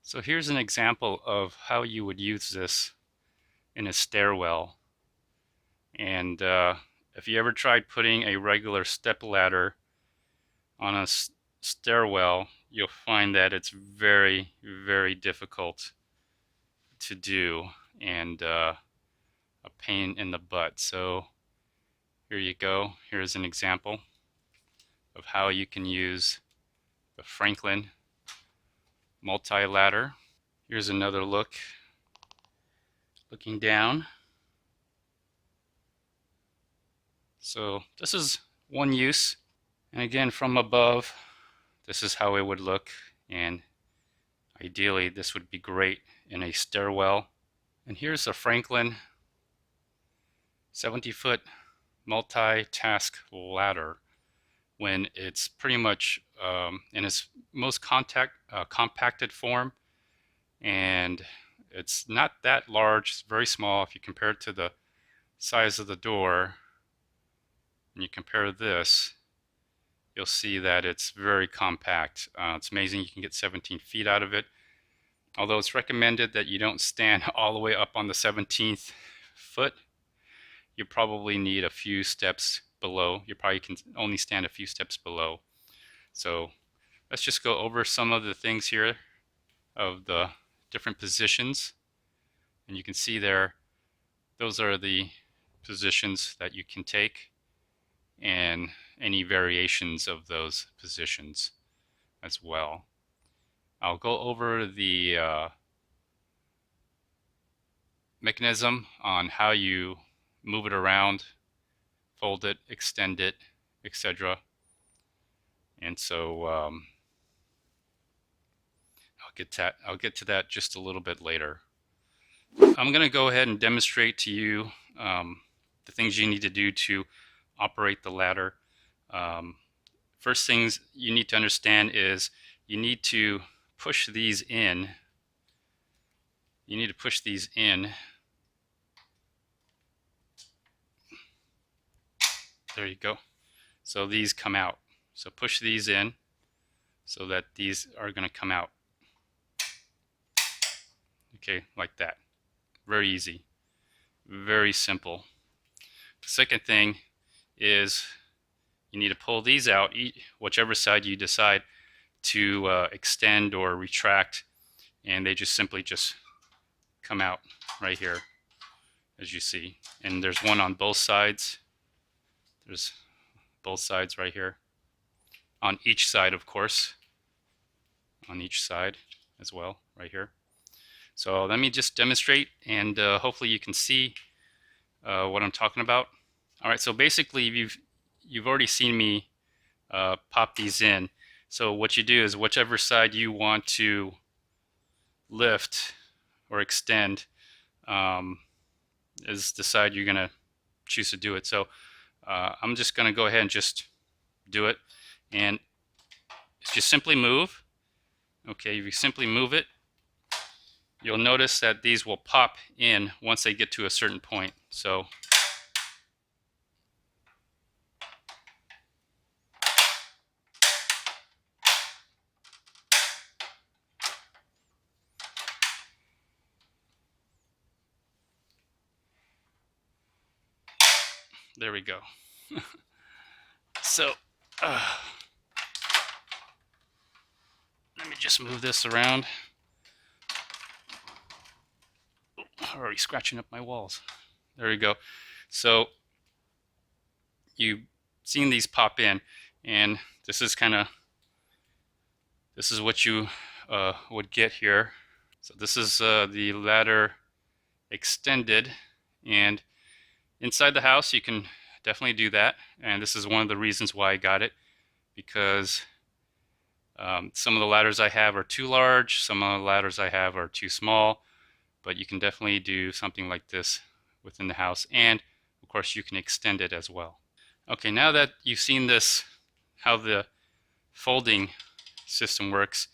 So here's an example of how you would use this in a stairwell. And if you ever tried putting a regular step ladder on a stairwell, you'll find that it's very, very difficult to do and a pain in the butt. So here you go. Here's an example of how you can use the Franklin multi-ladder. Here's another look, looking down. So this is one use, and again from above this is how it would look, and ideally this would be great in a stairwell. And here's a Franklin 70-foot multi-task ladder when it's pretty much in its most compacted form, and it's not that large, it's very small. If you compare it to the size of the door and you compare this, you'll see that it's very compact. It's amazing you can get 17 feet out of it, although it's recommended that you don't stand all the way up on the 17th foot. You probably need a few steps below. You probably can only stand a few steps below. So let's just go over some of the things here of the different positions, and you can see there those are the positions that you can take and any variations of those positions as well. I'll go over the mechanism on how you move it around, fold it, extend it, etc. And so I'll get to that just a little bit later. I'm going to go ahead and demonstrate to you the things you need to do to operate the ladder. First things you need to understand is you need to push these in. You need to push these in. There you go. So these come out. So push these in so that these are going to come out. Okay, like that. Very easy. Very simple. The second thing is you need to pull these out, whichever side you decide to extend or retract, and they just simply come out right here, as you see. And there's one on both sides. There's both sides right here. On each side, of course. On each side as well, right here. So let me just demonstrate, and hopefully you can see what I'm talking about. All right, so basically you've already seen me pop these in. So what you do is whichever side you want to lift or extend is the side you're going to choose to do it. So I'm just going to go ahead and just do it. And if you simply move, okay, if you simply move it, you'll notice that these will pop in once they get to a certain point. So there we go. So let me just move this around. I'm already scratching up my walls. There we go. So you've seen these pop in, and this is what you would get here. So this is the ladder extended, and inside the house you can definitely do that, and this is one of the reasons why I got it, because some of the ladders I have are too large, some of the ladders I have are too small, but you can definitely do something like this within the house, and of course you can extend it as well. Okay, now that you've seen this, how the folding system works,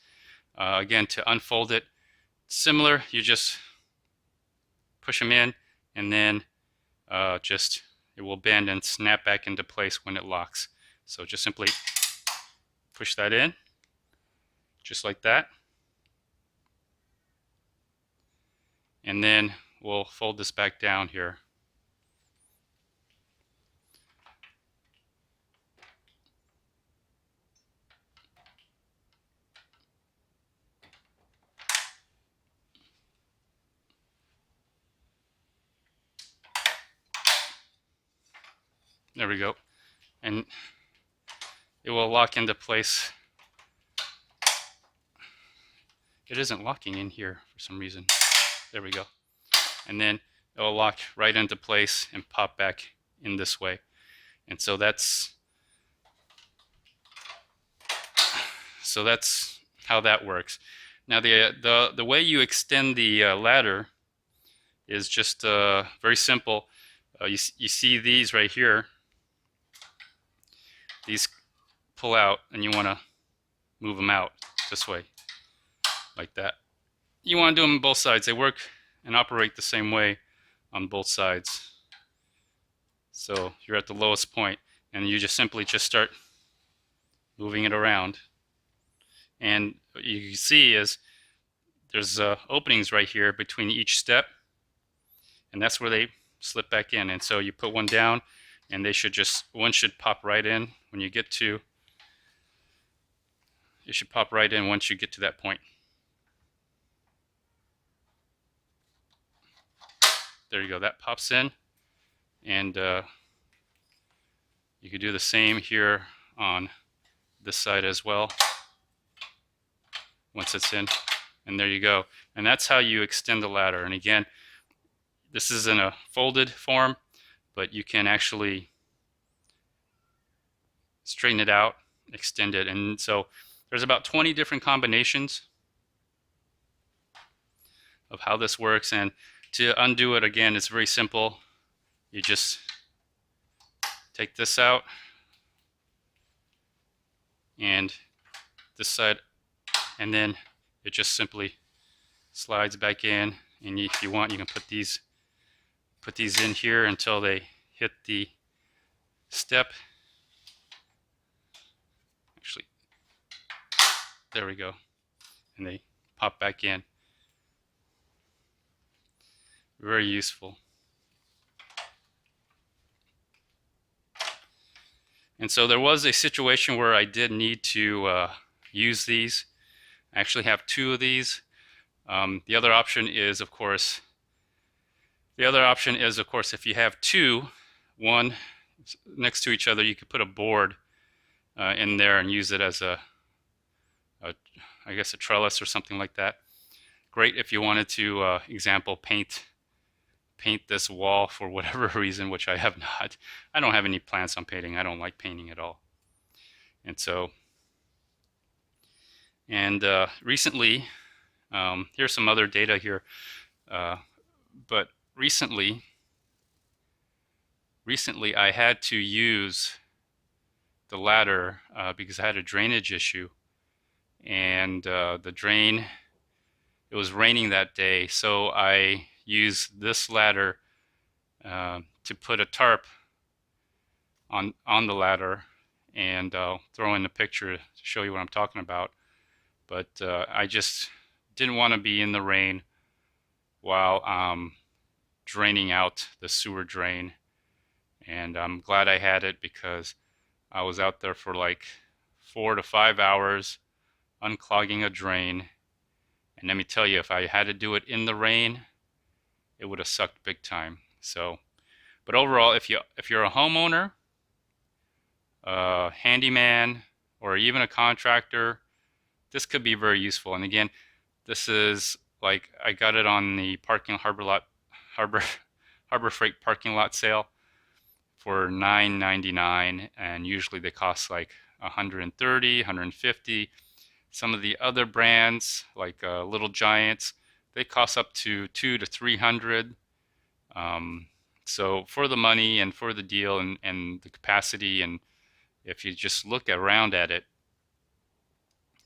again, to unfold it, similar, you just push them in, and then it will bend and snap back into place when it locks. So just simply push that in, just like that. And then we'll fold this back down here. There we go. And it will lock into place. It isn't locking in here for some reason. There we go. And then it will lock right into place and pop back in this way. And so that's how that works. Now the way you extend the ladder is just very simple. You see these right here. These pull out, and you want to move them out this way, like that. You want to do them on both sides. They work and operate the same way on both sides. So you're at the lowest point, and you just simply start moving it around. And what you can see is there's openings right here between each step, and that's where they slip back in. And so you put one down, and one should pop right in when you get to. It should pop right in once you get to that point. There you go. That pops in, and you could do the same here on this side as well. Once it's in, and there you go. And that's how you extend the ladder. And again, this is in a folded form, but you can actually straighten it out, extend it. And so there's about 20 different combinations of how this works. And to undo it, again, it's very simple. You just take this out, and this side, and then it just simply slides back in. And if you want, you can put these in here until they hit the step. Actually, there we go. And they pop back in. Very useful. And so there was a situation where I did need to use these. I actually have two of these. The other option is, of course, if you have two, one next to each other, you could put a board in there and use it as I guess a trellis or something like that. Great if you wanted to, example, paint this wall for whatever reason, which I have not. I don't have any plans on painting. I don't like painting at all. And so, recently, here's some other data here, but recently I had to use the ladder because I had a drainage issue, and the drain, it was raining that day, so I used this ladder to put a tarp on the ladder, and I'll throw in a picture to show you what I'm talking about. But I just didn't want to be in the rain while draining out the sewer drain, and I'm glad I had it because I was out there for like 4 to 5 hours unclogging a drain. And let me tell you, if I had to do it in the rain, it would have sucked big time. So, but overall, if you're a homeowner, a handyman, or even a contractor, this could be very useful. And again, this is like, I got it on the Harbor Freight parking lot sale for $9.99, and usually they cost like $130, $150. Some of the other brands, like Little Giants, they cost up to $200 to $300. So for the money and for the deal and the capacity, and if you just look around at it,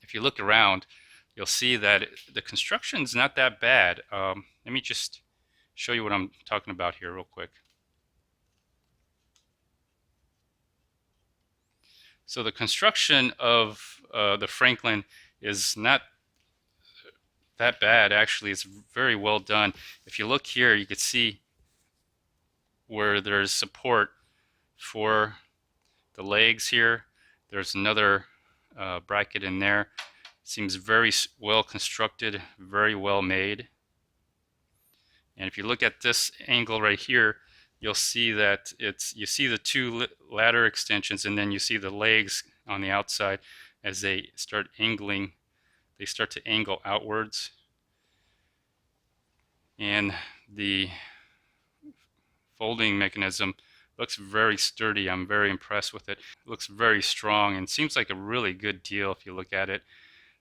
if you look around, you'll see that the construction's not that bad. Let me just show you what I'm talking about here real quick. So the construction of the Franklin is not that bad. Actually, it's very well done. If you look here, you can see where there's support for the legs here. There's another bracket in there. Seems very well constructed, very well made. And if you look at this angle right here, you'll see that you see the two ladder extensions, and then you see the legs on the outside as they start angling. They start to angle outwards. And the folding mechanism looks very sturdy. I'm very impressed with it. It looks very strong and seems like a really good deal if you look at it.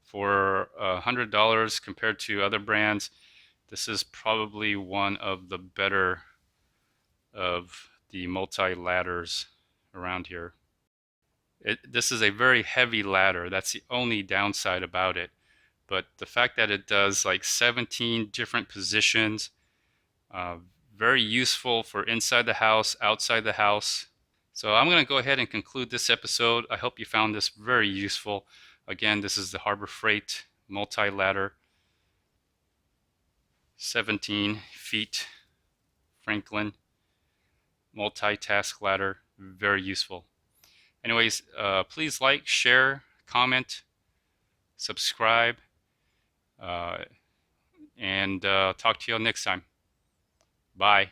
For $100 compared to other brands, this is probably one of the better of the multi-ladders around here. This is a very heavy ladder. That's the only downside about it. But the fact that it does like 17 different positions, uh, very useful for inside the house, outside the house. So I'm going to go ahead and conclude this episode. I hope you found this very useful. Again, this is the Harbor Freight multi-ladder, 17 feet Franklin multitask ladder, very useful. Anyways, please like, share, comment, subscribe, and talk to you all next time. Bye.